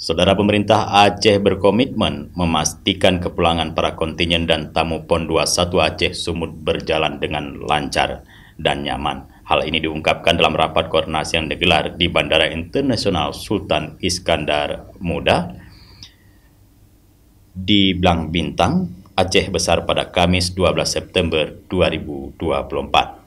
Saudara, pemerintah Aceh berkomitmen memastikan kepulangan para kontingen dan tamu PON 21 Aceh Sumut berjalan dengan lancar dan nyaman. Hal ini diungkapkan dalam rapat koordinasi yang digelar di Bandara Internasional Sultan Iskandar Muda di Blang Bintang, Aceh Besar pada Kamis 12 September 2024.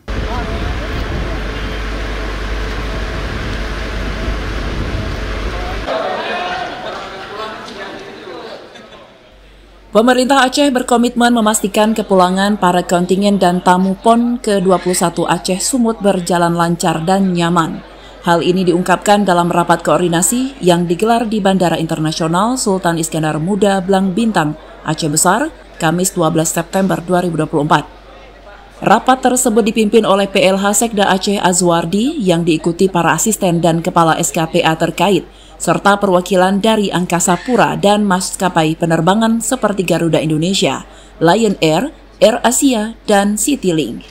Pemerintah Aceh berkomitmen memastikan kepulangan para kontingen dan tamu PON ke-21 Aceh Sumut berjalan lancar dan nyaman. Hal ini diungkapkan dalam rapat koordinasi yang digelar di Bandara Internasional Sultan Iskandar Muda, Blang Bintang, Aceh Besar, Kamis 12 September 2024. Rapat tersebut dipimpin oleh PLH Sekda Aceh Azwardi yang diikuti para asisten dan kepala SKPA terkait, serta perwakilan dari Angkasa Pura dan maskapai penerbangan seperti Garuda Indonesia, Lion Air, Air Asia, dan Citylink.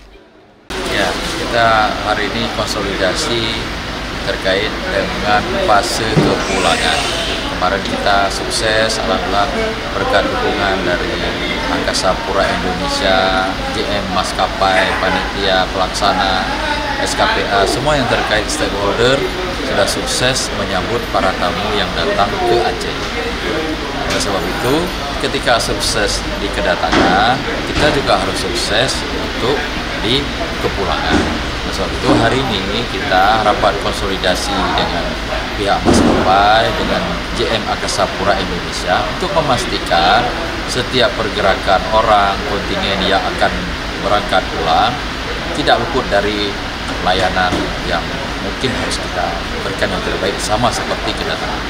Ya, kita hari ini konsolidasi terkait dengan fase kepulangan. Kemarin kita sukses, alhamdulillah berkat dukungan dari Angkasa Pura Indonesia, GM Maskapai, Panitia Pelaksana, SKPA, semua yang terkait stakeholder sudah sukses menyambut para tamu yang datang ke Aceh. Oleh sebab itu, ketika sukses di kedatangan, kita juga harus sukses untuk di kepulangan. Oleh sebab itu, hari ini kita rapat konsolidasi dengan pihak maskapai, dengan GM Angkasa Pura Indonesia untuk memastikan setiap pergerakan orang, kontingen yang akan berangkat pulang tidak luput dari layanan yang mungkin harus kita berikan yang terbaik sama seperti kedatangan.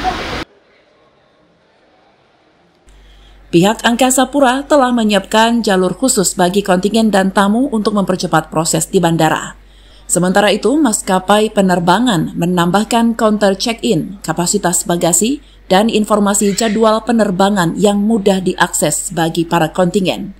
Pihak Angkasa Pura telah menyiapkan jalur khusus bagi kontingen dan tamu untuk mempercepat proses di bandara. Sementara itu, maskapai penerbangan menambahkan counter check-in, kapasitas bagasi, dan informasi jadwal penerbangan yang mudah diakses bagi para kontingen.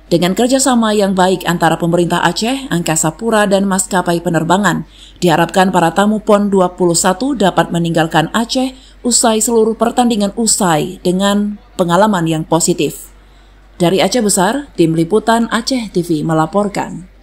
Dengan kerjasama yang baik antara pemerintah Aceh, Angkasa Pura, dan maskapai penerbangan, diharapkan para tamu PON 21 dapat meninggalkan Aceh usai seluruh pertandingan usai dengan pengalaman yang positif. Dari Aceh Besar, Tim Liputan Aceh TV melaporkan.